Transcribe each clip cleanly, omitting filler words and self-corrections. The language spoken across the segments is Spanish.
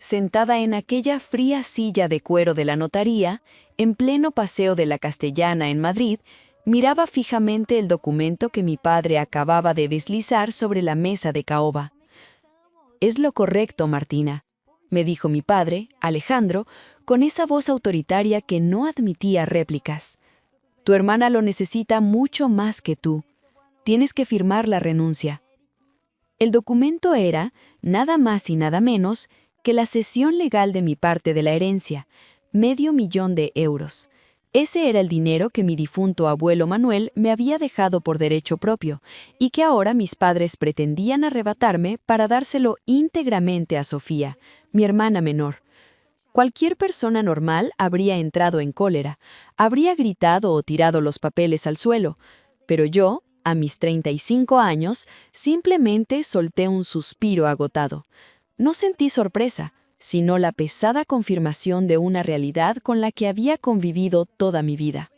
sentada en aquella fría silla de cuero de la notaría, en pleno paseo de la Castellana en Madrid, miraba fijamente el documento que mi padre acababa de deslizar sobre la mesa de caoba. «Es lo correcto, Martina», me dijo mi padre, Alejandro, con esa voz autoritaria que no admitía réplicas. «Tu hermana lo necesita mucho más que tú. Tienes que firmar la renuncia». El documento era, nada más y nada menos, que la cesión legal de mi parte de la herencia, €500,000. Ese era el dinero que mi difunto abuelo Manuel me había dejado por derecho propio y que ahora mis padres pretendían arrebatarme para dárselo íntegramente a Sofía, mi hermana menor. Cualquier persona normal habría entrado en cólera, habría gritado o tirado los papeles al suelo, pero yo, a mis 35 años, simplemente solté un suspiro agotado. No sentí sorpresa, sino la pesada confirmación de una realidad con la que había convivido toda mi vida.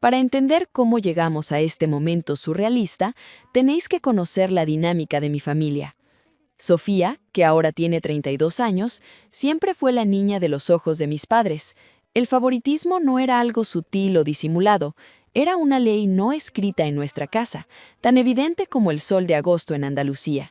Para entender cómo llegamos a este momento surrealista, tenéis que conocer la dinámica de mi familia. Sofía, que ahora tiene 32 años, siempre fue la niña de los ojos de mis padres. El favoritismo no era algo sutil o disimulado, era una ley no escrita en nuestra casa, tan evidente como el sol de agosto en Andalucía.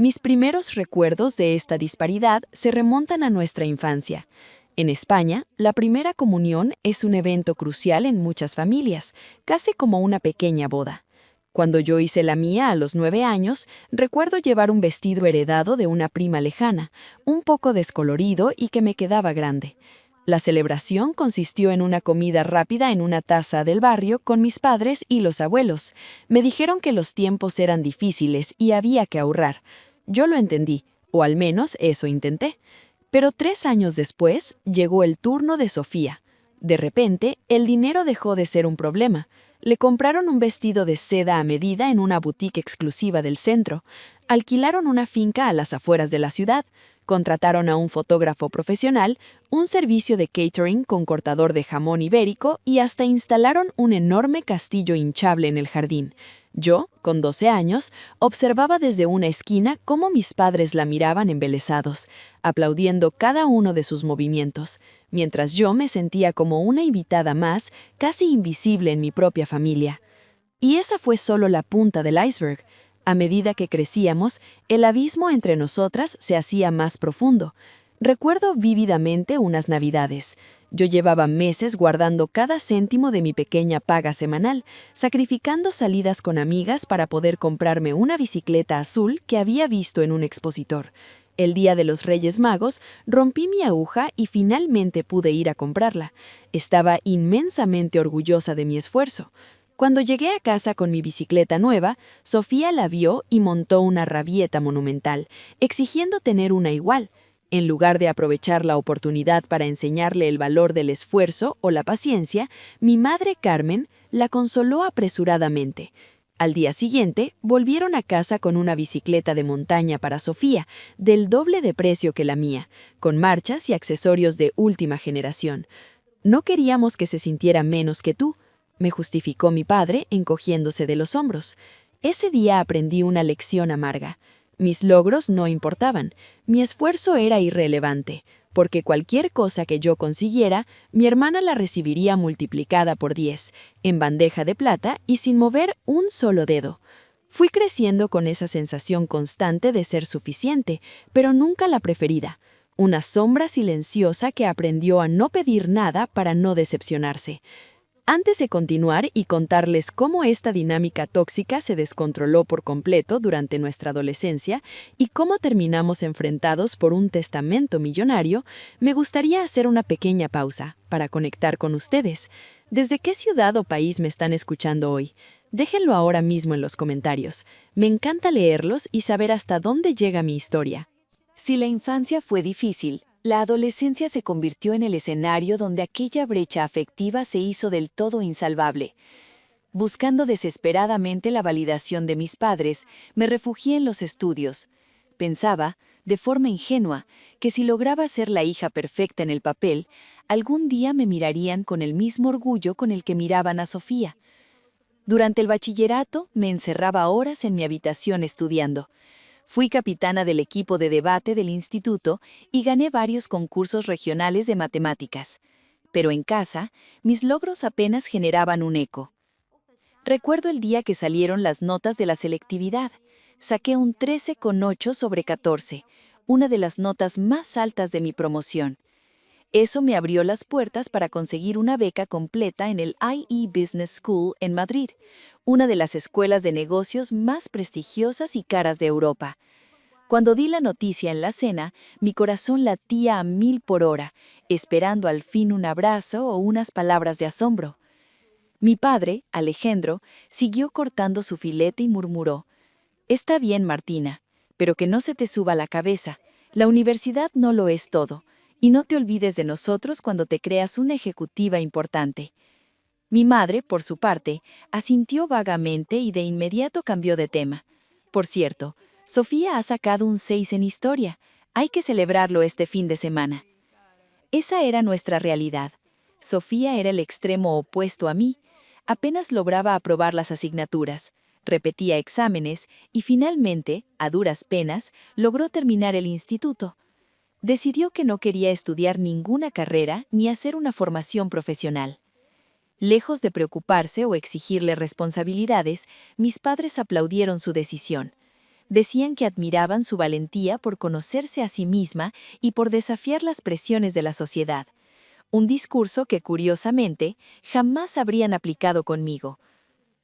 Mis primeros recuerdos de esta disparidad se remontan a nuestra infancia. En España, la primera comunión es un evento crucial en muchas familias, casi como una pequeña boda. Cuando yo hice la mía a los 9 años, recuerdo llevar un vestido heredado de una prima lejana, un poco descolorido y que me quedaba grande. La celebración consistió en una comida rápida en una taza del barrio con mis padres y los abuelos. Me dijeron que los tiempos eran difíciles y había que ahorrar. Yo lo entendí, o al menos eso intenté. Pero 3 años después llegó el turno de Sofía. De repente, el dinero dejó de ser un problema. Le compraron un vestido de seda a medida en una boutique exclusiva del centro. Alquilaron una finca a las afueras de la ciudad. Contrataron a un fotógrafo profesional, un servicio de catering con cortador de jamón ibérico y hasta instalaron un enorme castillo hinchable en el jardín. Yo, con 12 años, observaba desde una esquina cómo mis padres la miraban embelesados, aplaudiendo cada uno de sus movimientos, mientras yo me sentía como una invitada más, casi invisible en mi propia familia. Y esa fue solo la punta del iceberg. A medida que crecíamos, el abismo entre nosotras se hacía más profundo. Recuerdo vívidamente unas Navidades. Yo llevaba meses guardando cada céntimo de mi pequeña paga semanal, sacrificando salidas con amigas para poder comprarme una bicicleta azul que había visto en un expositor. El día de los Reyes Magos, rompí mi aguja y finalmente pude ir a comprarla. Estaba inmensamente orgullosa de mi esfuerzo. Cuando llegué a casa con mi bicicleta nueva, Sofía la vio y montó una rabieta monumental, exigiendo tener una igual. En lugar de aprovechar la oportunidad para enseñarle el valor del esfuerzo o la paciencia, mi madre Carmen la consoló apresuradamente. Al día siguiente, volvieron a casa con una bicicleta de montaña para Sofía, del doble de precio que la mía, con marchas y accesorios de última generación. «No queríamos que se sintiera menos que tú», me justificó mi padre, encogiéndose de los hombros. Ese día aprendí una lección amarga. Mis logros no importaban, mi esfuerzo era irrelevante, porque cualquier cosa que yo consiguiera, mi hermana la recibiría multiplicada por 10, en bandeja de plata y sin mover un solo dedo. Fui creciendo con esa sensación constante de ser suficiente, pero nunca la preferida. Una sombra silenciosa que aprendió a no pedir nada para no decepcionarse. Antes de continuar y contarles cómo esta dinámica tóxica se descontroló por completo durante nuestra adolescencia y cómo terminamos enfrentados por un testamento millonario, me gustaría hacer una pequeña pausa para conectar con ustedes. ¿Desde qué ciudad o país me están escuchando hoy? Déjenlo ahora mismo en los comentarios. Me encanta leerlos y saber hasta dónde llega mi historia. Si la infancia fue difícil, la adolescencia se convirtió en el escenario donde aquella brecha afectiva se hizo del todo insalvable. Buscando desesperadamente la validación de mis padres, me refugié en los estudios. Pensaba, de forma ingenua, que si lograba ser la hija perfecta en el papel, algún día me mirarían con el mismo orgullo con el que miraban a Sofía. Durante el bachillerato me encerraba horas en mi habitación estudiando. Fui capitana del equipo de debate del instituto y gané varios concursos regionales de matemáticas. Pero en casa, mis logros apenas generaban un eco. Recuerdo el día que salieron las notas de la selectividad. Saqué un 13,8 sobre 14, una de las notas más altas de mi promoción. Eso me abrió las puertas para conseguir una beca completa en el IE Business School en Madrid, una de las escuelas de negocios más prestigiosas y caras de Europa. Cuando di la noticia en la cena, mi corazón latía a 1000 por hora, esperando al fin un abrazo o unas palabras de asombro. Mi padre, Alejandro, siguió cortando su filete y murmuró: «Está bien, Martina, pero que no se te suba la cabeza. La universidad no lo es todo. Y no te olvides de nosotros cuando te creas una ejecutiva importante». Mi madre, por su parte, asintió vagamente y de inmediato cambió de tema. «Por cierto, Sofía ha sacado un 6 en historia. Hay que celebrarlo este fin de semana». Esa era nuestra realidad. Sofía era el extremo opuesto a mí. Apenas lograba aprobar las asignaturas, repetía exámenes y finalmente, a duras penas, logró terminar el instituto. Decidió que no quería estudiar ninguna carrera ni hacer una formación profesional. Lejos de preocuparse o exigirle responsabilidades, mis padres aplaudieron su decisión. Decían que admiraban su valentía por conocerse a sí misma y por desafiar las presiones de la sociedad. Un discurso que, curiosamente, jamás habrían aplicado conmigo.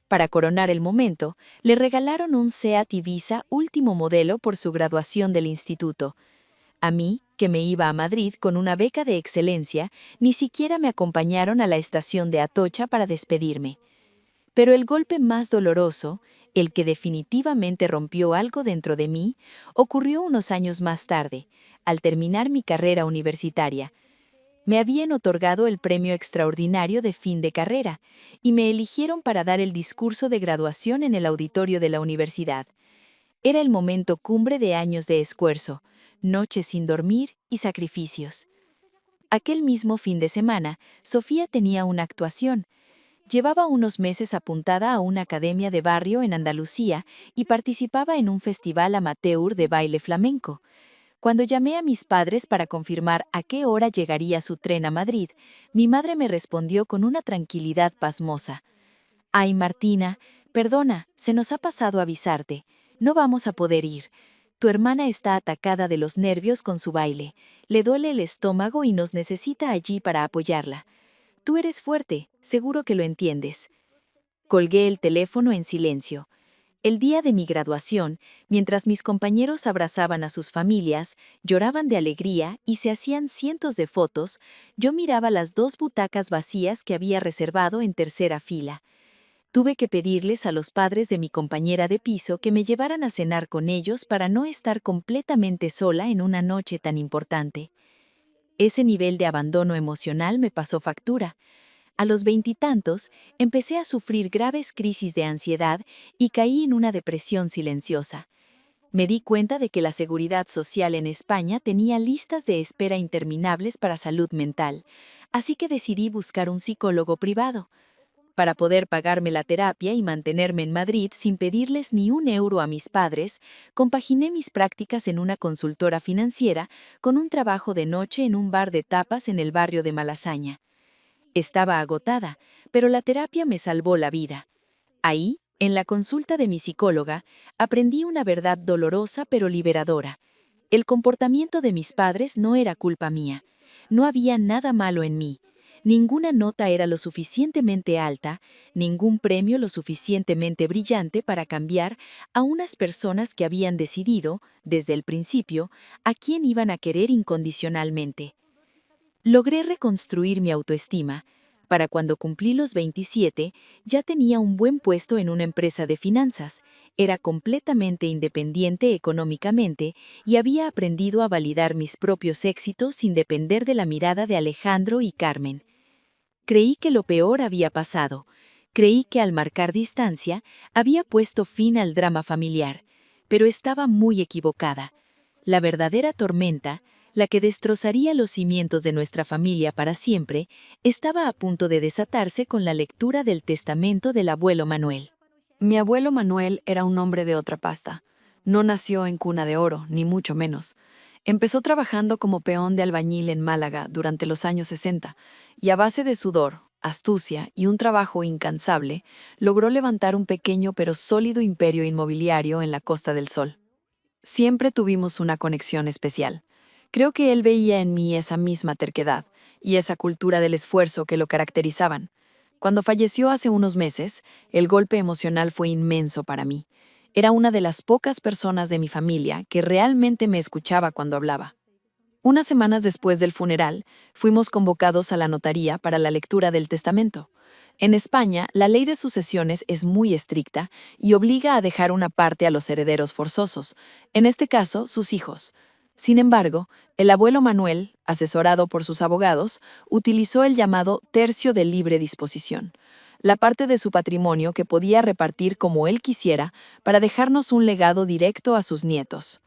Para coronar el momento, le regalaron un Seat Ibiza último modelo por su graduación del instituto. A mí, que me iba a Madrid con una beca de excelencia, ni siquiera me acompañaron a la estación de Atocha para despedirme. Pero el golpe más doloroso, el que definitivamente rompió algo dentro de mí, ocurrió unos años más tarde, al terminar mi carrera universitaria. Me habían otorgado el premio extraordinario de fin de carrera y me eligieron para dar el discurso de graduación en el auditorio de la universidad. Era el momento cumbre de años de esfuerzo, noches sin dormir y sacrificios. Aquel mismo fin de semana, Sofía tenía una actuación. Llevaba unos meses apuntada a una academia de barrio en Andalucía y participaba en un festival amateur de baile flamenco. Cuando llamé a mis padres para confirmar a qué hora llegaría su tren a Madrid, mi madre me respondió con una tranquilidad pasmosa: «Ay, Martina, perdona, se nos ha pasado avisarte. No vamos a poder ir. Tu hermana está atacada de los nervios con su baile. Le duele el estómago y nos necesita allí para apoyarla. Tú eres fuerte, seguro que lo entiendes». Colgué el teléfono en silencio. El día de mi graduación, mientras mis compañeros abrazaban a sus familias, lloraban de alegría y se hacían cientos de fotos, yo miraba las 2 butacas vacías que había reservado en tercera fila. Tuve que pedirles a los padres de mi compañera de piso que me llevaran a cenar con ellos para no estar completamente sola en una noche tan importante. Ese nivel de abandono emocional me pasó factura. A los 20 empecé a sufrir graves crisis de ansiedad y caí en una depresión silenciosa. Me di cuenta de que la seguridad social en España tenía listas de espera interminables para salud mental, así que decidí buscar un psicólogo privado. Para poder pagarme la terapia y mantenerme en Madrid sin pedirles ni un euro a mis padres, compaginé mis prácticas en una consultora financiera con un trabajo de noche en un bar de tapas en el barrio de Malasaña. Estaba agotada, pero la terapia me salvó la vida. Ahí, en la consulta de mi psicóloga, aprendí una verdad dolorosa pero liberadora. El comportamiento de mis padres no era culpa mía. No había nada malo en mí. Ninguna nota era lo suficientemente alta, ningún premio lo suficientemente brillante para cambiar a unas personas que habían decidido, desde el principio, a quién iban a querer incondicionalmente. Logré reconstruir mi autoestima. Para cuando cumplí los 27, ya tenía un buen puesto en una empresa de finanzas, era completamente independiente económicamente y había aprendido a validar mis propios éxitos sin depender de la mirada de Alejandro y Carmen. Creí que lo peor había pasado. Creí que al marcar distancia había puesto fin al drama familiar, pero estaba muy equivocada. La verdadera tormenta, la que destrozaría los cimientos de nuestra familia para siempre, estaba a punto de desatarse con la lectura del testamento del abuelo Manuel. Mi abuelo Manuel era un hombre de otra pasta. No nació en cuna de oro, ni mucho menos. Empezó trabajando como peón de albañil en Málaga durante los años 60 y a base de sudor, astucia y un trabajo incansable, logró levantar un pequeño pero sólido imperio inmobiliario en la Costa del Sol. Siempre tuvimos una conexión especial. Creo que él veía en mí esa misma terquedad y esa cultura del esfuerzo que lo caracterizaban. Cuando falleció hace unos meses, el golpe emocional fue inmenso para mí. Era una de las pocas personas de mi familia que realmente me escuchaba cuando hablaba. Unas semanas después del funeral, fuimos convocados a la notaría para la lectura del testamento. En España, la ley de sucesiones es muy estricta y obliga a dejar una parte a los herederos forzosos, en este caso, sus hijos. Sin embargo, el abuelo Manuel, asesorado por sus abogados, utilizó el llamado tercio de libre disposición, la parte de su patrimonio que podía repartir como él quisiera para dejarnos un legado directo a sus nietos.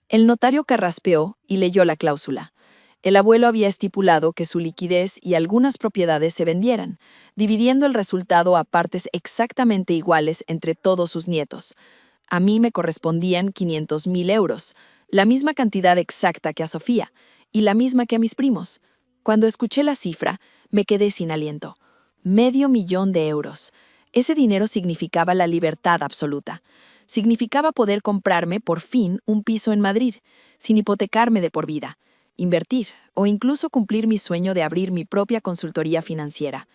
El notario carraspeó y leyó la cláusula. El abuelo había estipulado que su liquidez y algunas propiedades se vendieran, dividiendo el resultado a partes exactamente iguales entre todos sus nietos. A mí me correspondían 500.000 euros, la misma cantidad exacta que a Sofía, y la misma que a mis primos. Cuando escuché la cifra, me quedé sin aliento. 500.000 euros. Ese dinero significaba la libertad absoluta. Significaba poder comprarme, por fin, un piso en Madrid, sin hipotecarme de por vida, invertir o incluso cumplir mi sueño de abrir mi propia consultoría financiera.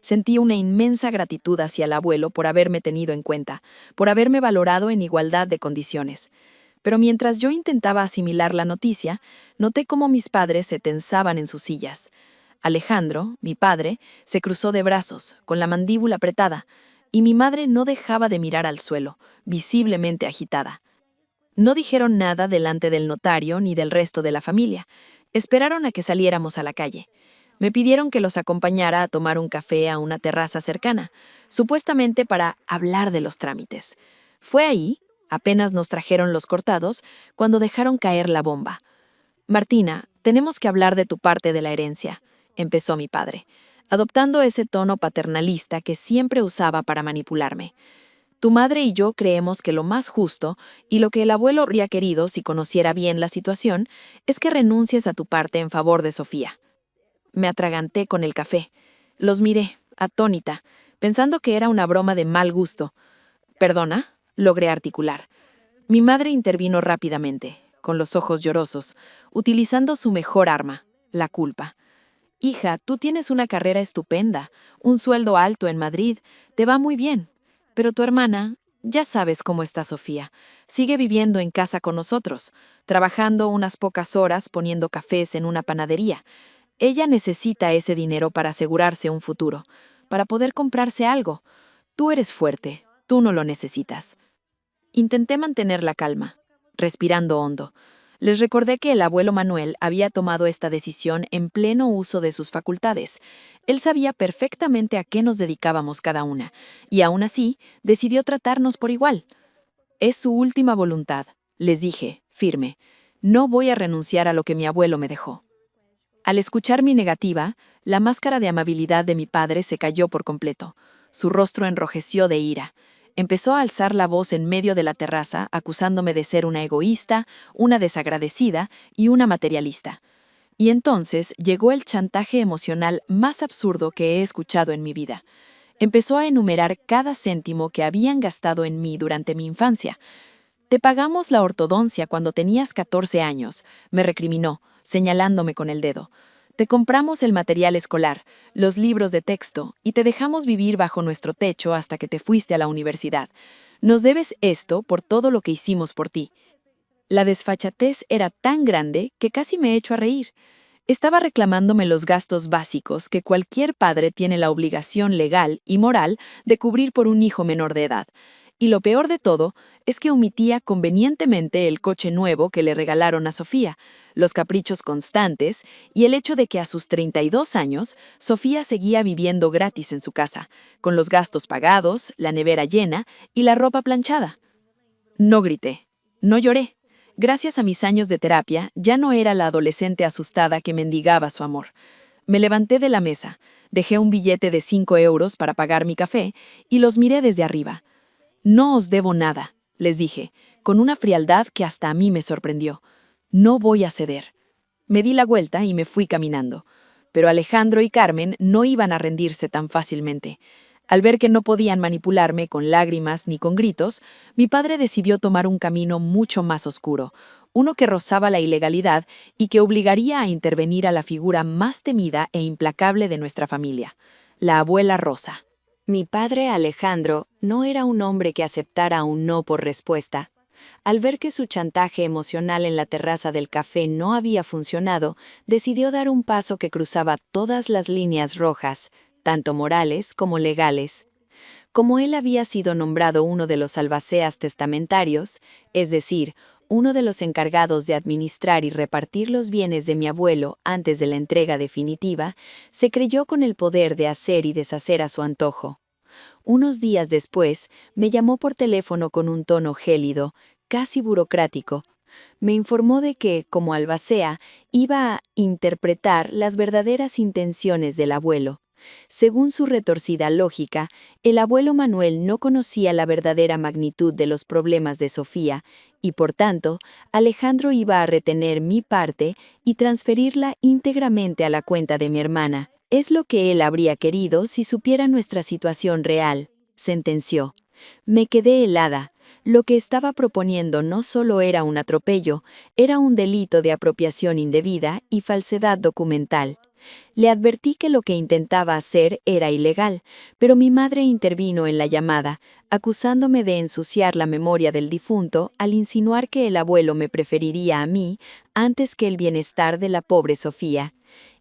Sentí una inmensa gratitud hacia el abuelo por haberme tenido en cuenta, por haberme valorado en igualdad de condiciones. Pero mientras yo intentaba asimilar la noticia, noté cómo mis padres se tensaban en sus sillas. Alejandro, mi padre, se cruzó de brazos, con la mandíbula apretada, y mi madre no dejaba de mirar al suelo, visiblemente agitada. No dijeron nada delante del notario ni del resto de la familia. Esperaron a que saliéramos a la calle. Me pidieron que los acompañara a tomar un café a una terraza cercana, supuestamente para hablar de los trámites. Fue ahí, apenas nos trajeron los cortados, cuando dejaron caer la bomba. «Martina, tenemos que hablar de tu parte de la herencia», empezó mi padre, adoptando ese tono paternalista que siempre usaba para manipularme. «Tu madre y yo creemos que lo más justo, y lo que el abuelo habría querido si conociera bien la situación, es que renuncies a tu parte en favor de Sofía». Me atraganté con el café. Los miré, atónita, pensando que era una broma de mal gusto. «¿Perdona?», logré articular. Mi madre intervino rápidamente, con los ojos llorosos, utilizando su mejor arma, la culpa. «Hija, tú tienes una carrera estupenda, un sueldo alto en Madrid, te va muy bien. Pero tu hermana, ya sabes cómo está Sofía, sigue viviendo en casa con nosotros, trabajando unas pocas horas poniendo cafés en una panadería. Ella necesita ese dinero para asegurarse un futuro, para poder comprarse algo. Tú eres fuerte, tú no lo necesitas». Intenté mantener la calma, respirando hondo. Les recordé que el abuelo Manuel había tomado esta decisión en pleno uso de sus facultades. Él sabía perfectamente a qué nos dedicábamos cada una, y aún así decidió tratarnos por igual. «Es su última voluntad», les dije, firme. «No voy a renunciar a lo que mi abuelo me dejó». Al escuchar mi negativa, la máscara de amabilidad de mi padre se cayó por completo. Su rostro enrojeció de ira. Empezó a alzar la voz en medio de la terraza, acusándome de ser una egoísta, una desagradecida y una materialista. Y entonces llegó el chantaje emocional más absurdo que he escuchado en mi vida. Empezó a enumerar cada céntimo que habían gastado en mí durante mi infancia. «Te pagamos la ortodoncia cuando tenías 14 años», me recriminó, señalándome con el dedo. «Te compramos el material escolar, los libros de texto, y te dejamos vivir bajo nuestro techo hasta que te fuiste a la universidad. Nos debes esto por todo lo que hicimos por ti». La desfachatez era tan grande que casi me echo a reír. Estaba reclamándome los gastos básicos que cualquier padre tiene la obligación legal y moral de cubrir por un hijo menor de edad. Y lo peor de todo es que omitía convenientemente el coche nuevo que le regalaron a Sofía, los caprichos constantes y el hecho de que a sus 32 años Sofía seguía viviendo gratis en su casa, con los gastos pagados, la nevera llena y la ropa planchada. No grité, no lloré. Gracias a mis años de terapia, ya no era la adolescente asustada que mendigaba su amor. Me levanté de la mesa, dejé un billete de 5 euros para pagar mi café y los miré desde arriba. «No os debo nada», les dije. con una frialdad que hasta a mí me sorprendió. No voy a ceder. Me di la vuelta y me fui caminando. Pero Alejandro y Carmen no iban a rendirse tan fácilmente. Al ver que no podían manipularme con lágrimas ni con gritos, mi padre decidió tomar un camino mucho más oscuro, uno que rozaba la ilegalidad y que obligaría a intervenir a la figura más temida e implacable de nuestra familia, la abuela Rosa. Mi padre Alejandro no era un hombre que aceptara un no por respuesta. Al ver que su chantaje emocional en la terraza del café no había funcionado, decidió dar un paso que cruzaba todas las líneas rojas, tanto morales como legales. Como él había sido nombrado uno de los albaceas testamentarios, es decir, uno de los encargados de administrar y repartir los bienes de mi abuelo antes de la entrega definitiva, se creyó con el poder de hacer y deshacer a su antojo. Unos días después, me llamó por teléfono con un tono gélido, casi burocrático. Me informó de que, como albacea, iba a interpretar las verdaderas intenciones del abuelo. Según su retorcida lógica, el abuelo Manuel no conocía la verdadera magnitud de los problemas de Sofía, y por tanto, Alejandro iba a retener mi parte y transferirla íntegramente a la cuenta de mi hermana. Es lo que él habría querido si supiera nuestra situación real, sentenció. Me quedé helada. Lo que estaba proponiendo no solo era un atropello, era un delito de apropiación indebida y falsedad documental. Le advertí que lo que intentaba hacer era ilegal, pero mi madre intervino en la llamada, acusándome de ensuciar la memoria del difunto al insinuar que el abuelo me preferiría a mí antes que el bienestar de la pobre Sofía.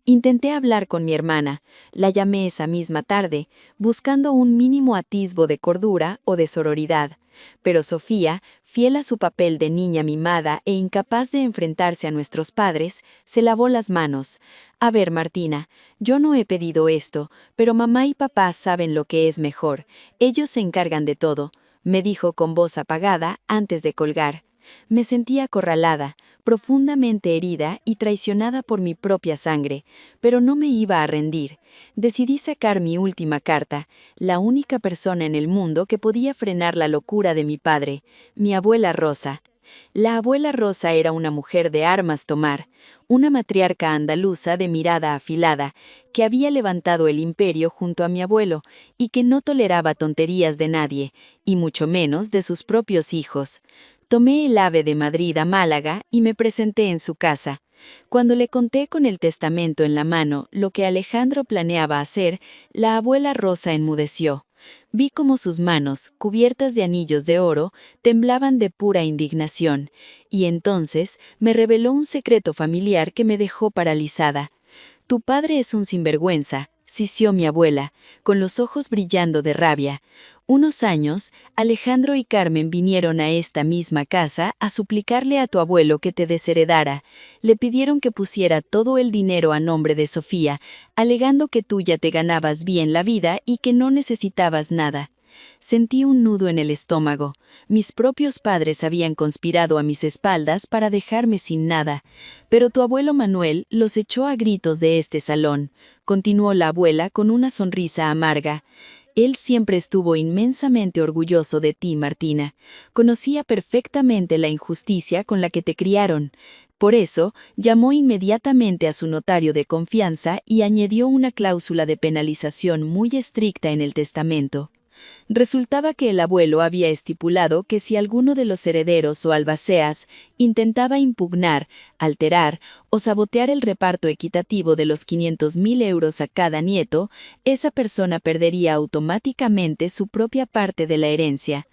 Intenté hablar con mi hermana, la llamé esa misma tarde, buscando un mínimo atisbo de cordura o de sororidad. Pero Sofía, fiel a su papel de niña mimada e incapaz de enfrentarse a nuestros padres, se lavó las manos. A ver, Martina, yo no he pedido esto, pero mamá y papá saben lo que es mejor. Ellos se encargan de todo, me dijo con voz apagada antes de colgar. Me sentía acorralada, profundamente herida y traicionada por mi propia sangre, pero no me iba a rendir. Decidí sacar mi última carta, la única persona en el mundo que podía frenar la locura de mi padre, mi abuela Rosa. La abuela Rosa era una mujer de armas tomar, una matriarca andaluza de mirada afilada, que había levantado el imperio junto a mi abuelo y que no toleraba tonterías de nadie, y mucho menos de sus propios hijos. Tomé el AVE de Madrid a Málaga y me presenté en su casa. Cuando le conté con el testamento en la mano lo que Alejandro planeaba hacer, la abuela Rosa enmudeció. Vi cómo sus manos, cubiertas de anillos de oro, temblaban de pura indignación, y entonces me reveló un secreto familiar que me dejó paralizada. Tu padre es un sinvergüenza, sisió mi abuela, con los ojos brillando de rabia. Unos años, Alejandro y Carmen vinieron a esta misma casa a suplicarle a tu abuelo que te desheredara. Le pidieron que pusiera todo el dinero a nombre de Sofía, alegando que tú ya te ganabas bien la vida y que no necesitabas nada. Sentí un nudo en el estómago. Mis propios padres habían conspirado a mis espaldas para dejarme sin nada. Pero tu abuelo Manuel los echó a gritos de este salón, continuó la abuela con una sonrisa amarga. Él siempre estuvo inmensamente orgulloso de ti, Martina. Conocía perfectamente la injusticia con la que te criaron. Por eso, llamó inmediatamente a su notario de confianza y añadió una cláusula de penalización muy estricta en el testamento. Resultaba que el abuelo había estipulado que si alguno de los herederos o albaceas intentaba impugnar, alterar o sabotear el reparto equitativo de los 500.000 euros a cada nieto, esa persona perdería automáticamente su propia parte de la herencia.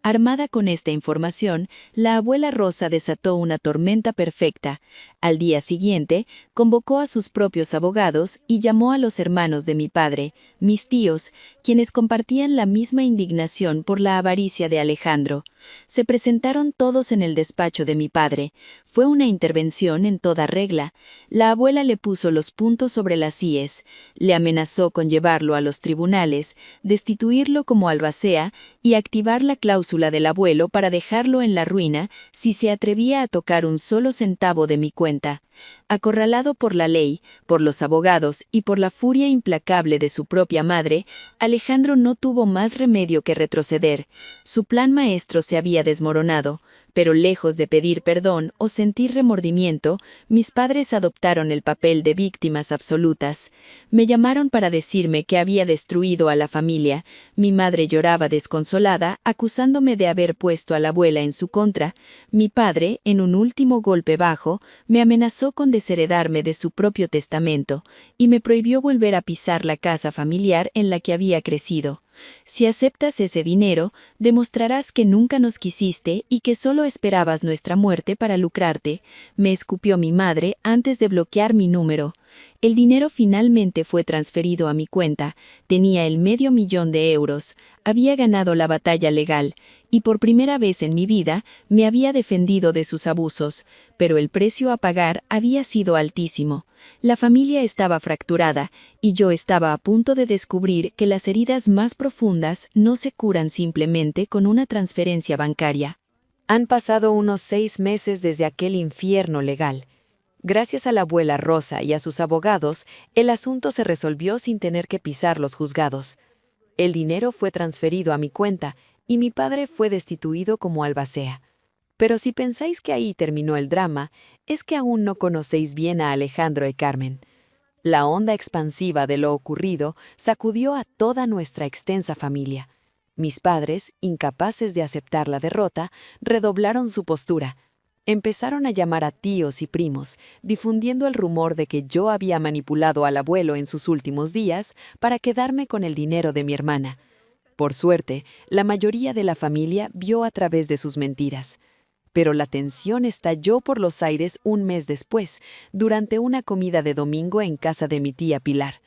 Armada con esta información, la abuela Rosa desató una tormenta perfecta. Al día siguiente, convocó a sus propios abogados y llamó a los hermanos de mi padre, mis tíos, quienes compartían la misma indignación por la avaricia de Alejandro. Se presentaron todos en el despacho de mi padre. Fue una intervención en toda regla. La abuela le puso los puntos sobre las íes, le amenazó con llevarlo a los tribunales, destituirlo como albacea y activar la cláusula del abuelo para dejarlo en la ruina si se atrevía a tocar un solo centavo de mi cuenta. Acorralado por la ley, por los abogados y por la furia implacable de su propia madre, Alejandro no tuvo más remedio que retroceder. Su plan maestro se había desmoronado, pero lejos de pedir perdón o sentir remordimiento, mis padres adoptaron el papel de víctimas absolutas. Me llamaron para decirme que había destruido a la familia. Mi madre lloraba desconsolada, acusándome de haber puesto a la abuela en su contra. Mi padre, en un último golpe bajo, me amenazó con desheredarme de su propio testamento, y me prohibió volver a pisar la casa familiar en la que había crecido. Si aceptas ese dinero, demostrarás que nunca nos quisiste y que solo esperabas nuestra muerte para lucrarte, me escupió mi madre antes de bloquear mi número. El dinero finalmente fue transferido a mi cuenta, tenía el $500,000, había ganado la batalla legal, y por primera vez en mi vida me había defendido de sus abusos, pero el precio a pagar había sido altísimo. La familia estaba fracturada, y yo estaba a punto de descubrir que las heridas más profundas no se curan simplemente con una transferencia bancaria. Han pasado unos 6 meses desde aquel infierno legal. Gracias a la abuela Rosa y a sus abogados, el asunto se resolvió sin tener que pisar los juzgados. El dinero fue transferido a mi cuenta y mi padre fue destituido como albacea. Pero si pensáis que ahí terminó el drama, es que aún no conocéis bien a Alejandro y Carmen. La onda expansiva de lo ocurrido sacudió a toda nuestra extensa familia. Mis padres, incapaces de aceptar la derrota, redoblaron su postura. Empezaron a llamar a tíos y primos, difundiendo el rumor de que yo había manipulado al abuelo en sus últimos días para quedarme con el dinero de mi hermana. Por suerte, la mayoría de la familia vio a través de sus mentiras. Pero la tensión estalló por los aires un mes después, durante una comida de domingo en casa de mi tía Pilar.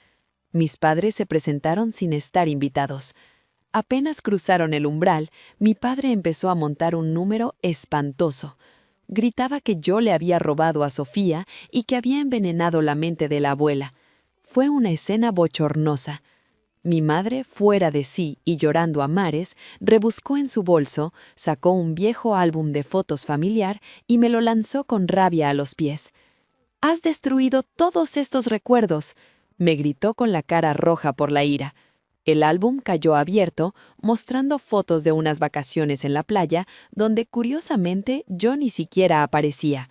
Mis padres se presentaron sin estar invitados. Apenas cruzaron el umbral, mi padre empezó a montar un número espantoso. Gritaba que yo le había robado a Sofía y que había envenenado la mente de la abuela. Fue una escena bochornosa. Mi madre, fuera de sí y llorando a mares, rebuscó en su bolso, sacó un viejo álbum de fotos familiar y me lo lanzó con rabia a los pies. «¡Has destruido todos estos recuerdos!», me gritó con la cara roja por la ira. El álbum cayó abierto, mostrando fotos de unas vacaciones en la playa, donde curiosamente yo ni siquiera aparecía.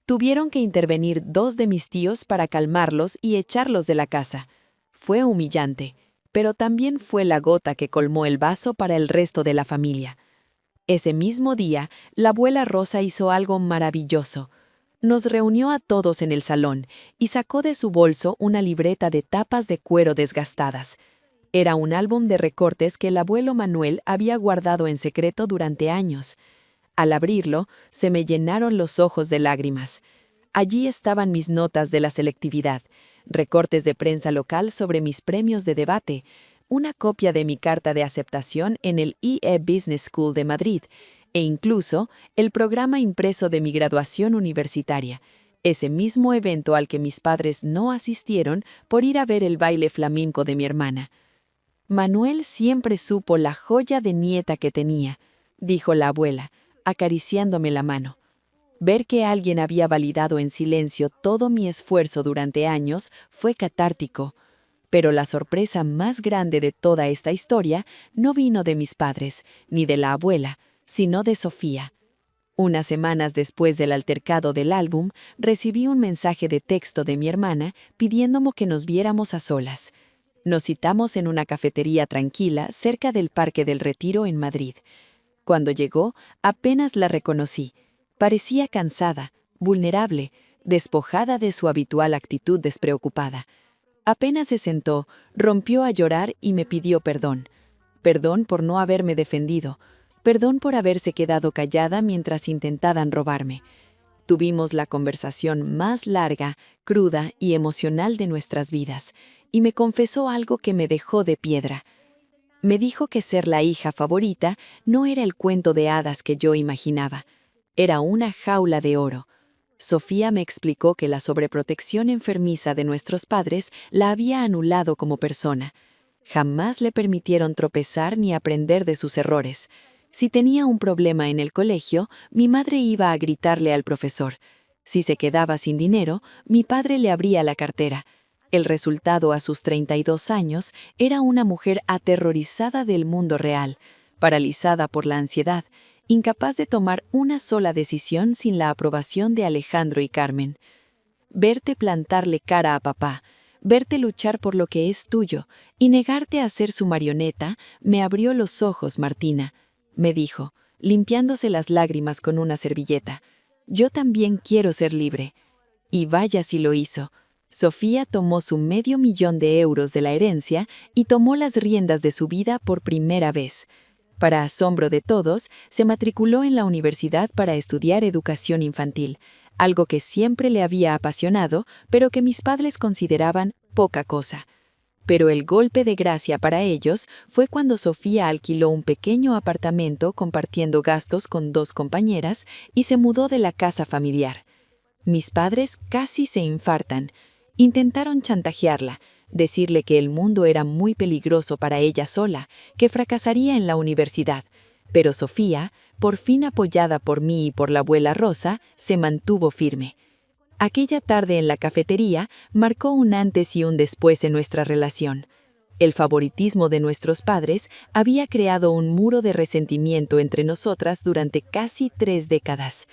Tuvieron que intervenir 2 de mis tíos para calmarlos y echarlos de la casa. Fue humillante, pero también fue la gota que colmó el vaso para el resto de la familia. Ese mismo día, la abuela Rosa hizo algo maravilloso. Nos reunió a todos en el salón y sacó de su bolso una libreta de tapas de cuero desgastadas. Era un álbum de recortes que el abuelo Manuel había guardado en secreto durante años. Al abrirlo, se me llenaron los ojos de lágrimas. Allí estaban mis notas de la selectividad, recortes de prensa local sobre mis premios de debate, una copia de mi carta de aceptación en el IE Business School de Madrid, e incluso el programa impreso de mi graduación universitaria, ese mismo evento al que mis padres no asistieron por ir a ver el baile flamenco de mi hermana. Manuel siempre supo la joya de nieta que tenía, dijo la abuela, acariciándome la mano. Ver que alguien había validado en silencio todo mi esfuerzo durante años fue catártico, pero la sorpresa más grande de toda esta historia no vino de mis padres, ni de la abuela, sino de Sofía. Unas semanas después del altercado del álbum, recibí un mensaje de texto de mi hermana pidiéndome que nos viéramos a solas. Nos citamos en una cafetería tranquila cerca del Parque del Retiro en Madrid. Cuando llegó, apenas la reconocí. Parecía cansada, vulnerable, despojada de su habitual actitud despreocupada. Apenas se sentó, rompió a llorar y me pidió perdón. Perdón por no haberme defendido. Perdón por haberse quedado callada mientras intentaban robarme. Tuvimos la conversación más larga, cruda y emocional de nuestras vidas, y me confesó algo que me dejó de piedra. Me dijo que ser la hija favorita no era el cuento de hadas que yo imaginaba. Era una jaula de oro. Sofía me explicó que la sobreprotección enfermiza de nuestros padres la había anulado como persona. Jamás le permitieron tropezar ni aprender de sus errores. Si tenía un problema en el colegio, mi madre iba a gritarle al profesor. Si se quedaba sin dinero, mi padre le abría la cartera. El resultado a sus 32 años era una mujer aterrorizada del mundo real, paralizada por la ansiedad, incapaz de tomar una sola decisión sin la aprobación de Alejandro y Carmen. Verte plantarle cara a papá, verte luchar por lo que es tuyo y negarte a ser su marioneta, me abrió los ojos, Martina, me dijo, limpiándose las lágrimas con una servilleta. Yo también quiero ser libre. Y vaya si lo hizo. Sofía tomó su $500,000 de la herencia y tomó las riendas de su vida por primera vez. Para asombro de todos, se matriculó en la universidad para estudiar educación infantil, algo que siempre le había apasionado, pero que mis padres consideraban poca cosa. Pero el golpe de gracia para ellos fue cuando Sofía alquiló un pequeño apartamento compartiendo gastos con 2 compañeras y se mudó de la casa familiar. Mis padres casi se infartan. Intentaron chantajearla, decirle que el mundo era muy peligroso para ella sola, que fracasaría en la universidad. Pero Sofía, por fin apoyada por mí y por la abuela Rosa, se mantuvo firme. Aquella tarde en la cafetería marcó un antes y un después en nuestra relación. El favoritismo de nuestros padres había creado un muro de resentimiento entre nosotras durante casi 3 décadas.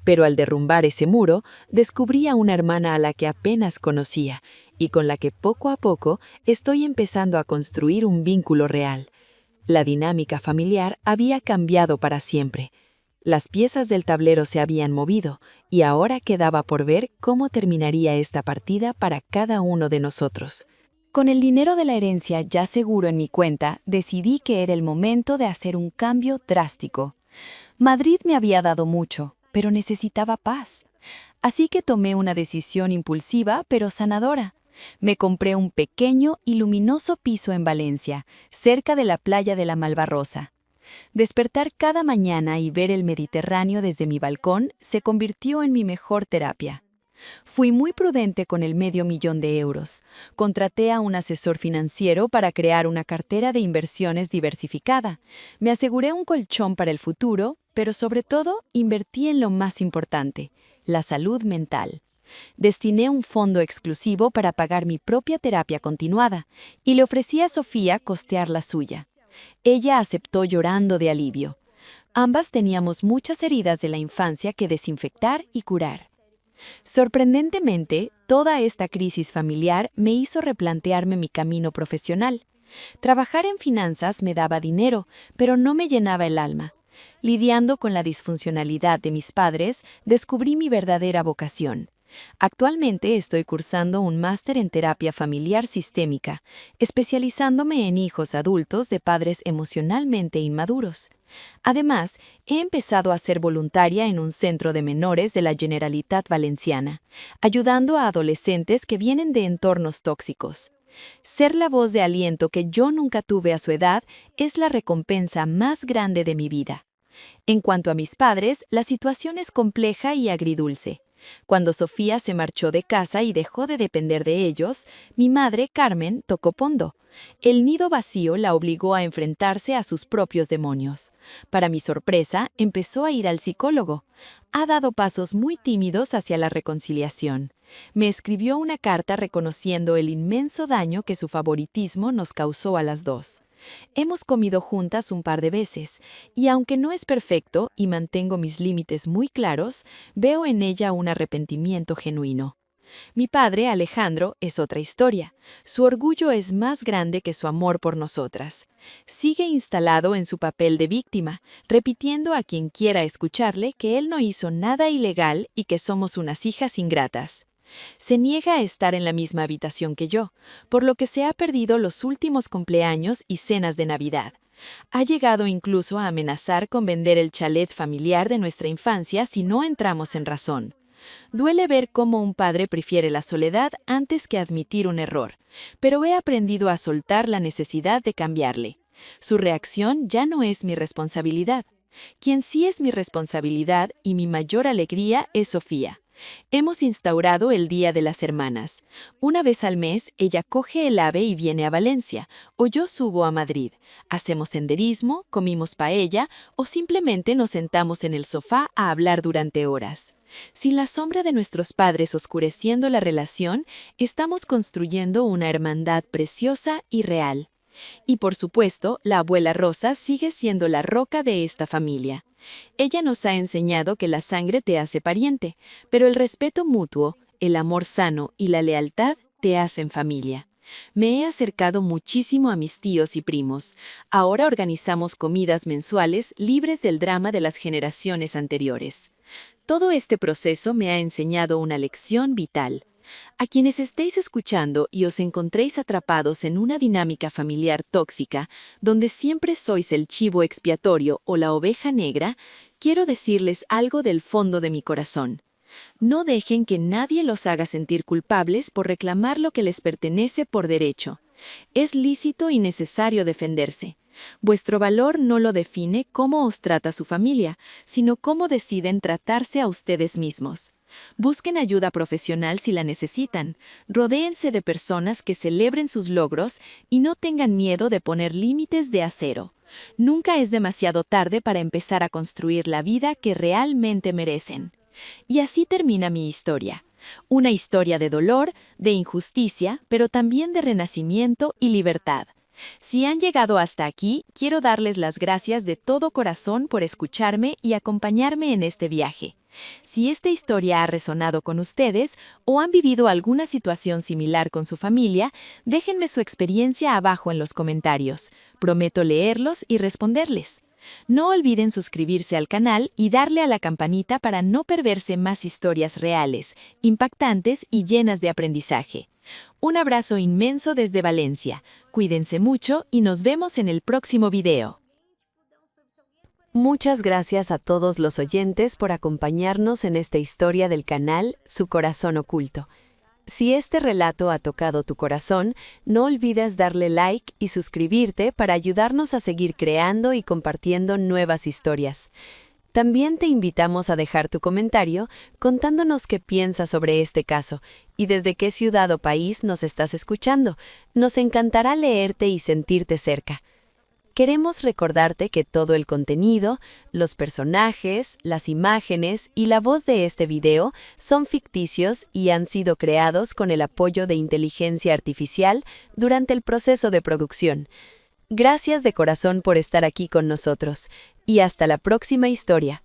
Pero al derrumbar ese muro, descubrí a una hermana a la que apenas conocía y con la que poco a poco estoy empezando a construir un vínculo real. La dinámica familiar había cambiado para siempre. Las piezas del tablero se habían movido y ahora quedaba por ver cómo terminaría esta partida para cada uno de nosotros. Con el dinero de la herencia ya seguro en mi cuenta, decidí que era el momento de hacer un cambio drástico. Madrid me había dado mucho, pero necesitaba paz. Así que tomé una decisión impulsiva pero sanadora. Me compré un pequeño y luminoso piso en Valencia, cerca de la playa de la Malvarrosa. Despertar cada mañana y ver el Mediterráneo desde mi balcón se convirtió en mi mejor terapia. Fui muy prudente con el $500,000. Contraté a un asesor financiero para crear una cartera de inversiones diversificada. Me aseguré un colchón para el futuro, pero sobre todo invertí en lo más importante, la salud mental. Destiné un fondo exclusivo para pagar mi propia terapia continuada y le ofrecí a Sofía costear la suya. Ella aceptó llorando de alivio. Ambas teníamos muchas heridas de la infancia que desinfectar y curar. Sorprendentemente, toda esta crisis familiar me hizo replantearme mi camino profesional. Trabajar en finanzas me daba dinero, pero no me llenaba el alma. Lidiando con la disfuncionalidad de mis padres, descubrí mi verdadera vocación. Actualmente estoy cursando un máster en terapia familiar sistémica, especializándome en hijos adultos de padres emocionalmente inmaduros. Además, he empezado a ser voluntaria en un centro de menores de la Generalitat Valenciana, ayudando a adolescentes que vienen de entornos tóxicos. Ser la voz de aliento que yo nunca tuve a su edad es la recompensa más grande de mi vida. En cuanto a mis padres, la situación es compleja y agridulce. Cuando Sofía se marchó de casa y dejó de depender de ellos, mi madre, Carmen, tocó fondo. El nido vacío la obligó a enfrentarse a sus propios demonios. Para mi sorpresa, empezó a ir al psicólogo. Ha dado pasos muy tímidos hacia la reconciliación. Me escribió una carta reconociendo el inmenso daño que su favoritismo nos causó a las dos. Hemos comido juntas un par de veces, y aunque no es perfecto y mantengo mis límites muy claros, veo en ella un arrepentimiento genuino. Mi padre, Alejandro, es otra historia. Su orgullo es más grande que su amor por nosotras. Sigue instalado en su papel de víctima, repitiendo a quien quiera escucharle que él no hizo nada ilegal y que somos unas hijas ingratas. Se niega a estar en la misma habitación que yo, por lo que se ha perdido los últimos cumpleaños y cenas de Navidad. Ha llegado incluso a amenazar con vender el chalet familiar de nuestra infancia si no entramos en razón. Duele ver cómo un padre prefiere la soledad antes que admitir un error, pero he aprendido a soltar la necesidad de cambiarle. Su reacción ya no es mi responsabilidad. Quien sí es mi responsabilidad y mi mayor alegría es Sofía. Hemos instaurado el Día de las Hermanas. Una vez al mes, ella coge el AVE y viene a Valencia, o yo subo a Madrid. Hacemos senderismo, comimos paella o simplemente nos sentamos en el sofá a hablar durante horas. Sin la sombra de nuestros padres oscureciendo la relación, estamos construyendo una hermandad preciosa y real. Y por supuesto, la abuela Rosa sigue siendo la roca de esta familia. Ella nos ha enseñado que la sangre te hace pariente, pero el respeto mutuo, el amor sano y la lealtad te hacen familia. Me he acercado muchísimo a mis tíos y primos. Ahora organizamos comidas mensuales libres del drama de las generaciones anteriores. Todo este proceso me ha enseñado una lección vital. A quienes estéis escuchando y os encontréis atrapados en una dinámica familiar tóxica, donde siempre sois el chivo expiatorio o la oveja negra, quiero decirles algo del fondo de mi corazón. No dejen que nadie los haga sentir culpables por reclamar lo que les pertenece por derecho. Es lícito y necesario defenderse. Vuestro valor no lo define cómo os trata su familia, sino cómo deciden tratarse a ustedes mismos. Busquen ayuda profesional si la necesitan. Rodéense de personas que celebren sus logros y no tengan miedo de poner límites de acero. Nunca es demasiado tarde para empezar a construir la vida que realmente merecen. Y así termina mi historia. Una historia de dolor, de injusticia, pero también de renacimiento y libertad. Si han llegado hasta aquí, quiero darles las gracias de todo corazón por escucharme y acompañarme en este viaje. Si esta historia ha resonado con ustedes o han vivido alguna situación similar con su familia, déjenme su experiencia abajo en los comentarios. Prometo leerlos y responderles. No olviden suscribirse al canal y darle a la campanita para no perderse más historias reales, impactantes y llenas de aprendizaje. Un abrazo inmenso desde Valencia. Cuídense mucho y nos vemos en el próximo video. Muchas gracias a todos los oyentes por acompañarnos en esta historia del canal Su Corazón Oculto. Si este relato ha tocado tu corazón, no olvides darle like y suscribirte para ayudarnos a seguir creando y compartiendo nuevas historias. También te invitamos a dejar tu comentario contándonos qué piensas sobre este caso y desde qué ciudad o país nos estás escuchando. Nos encantará leerte y sentirte cerca. Queremos recordarte que todo el contenido, los personajes, las imágenes y la voz de este video son ficticios y han sido creados con el apoyo de inteligencia artificial durante el proceso de producción. Gracias de corazón por estar aquí con nosotros y hasta la próxima historia.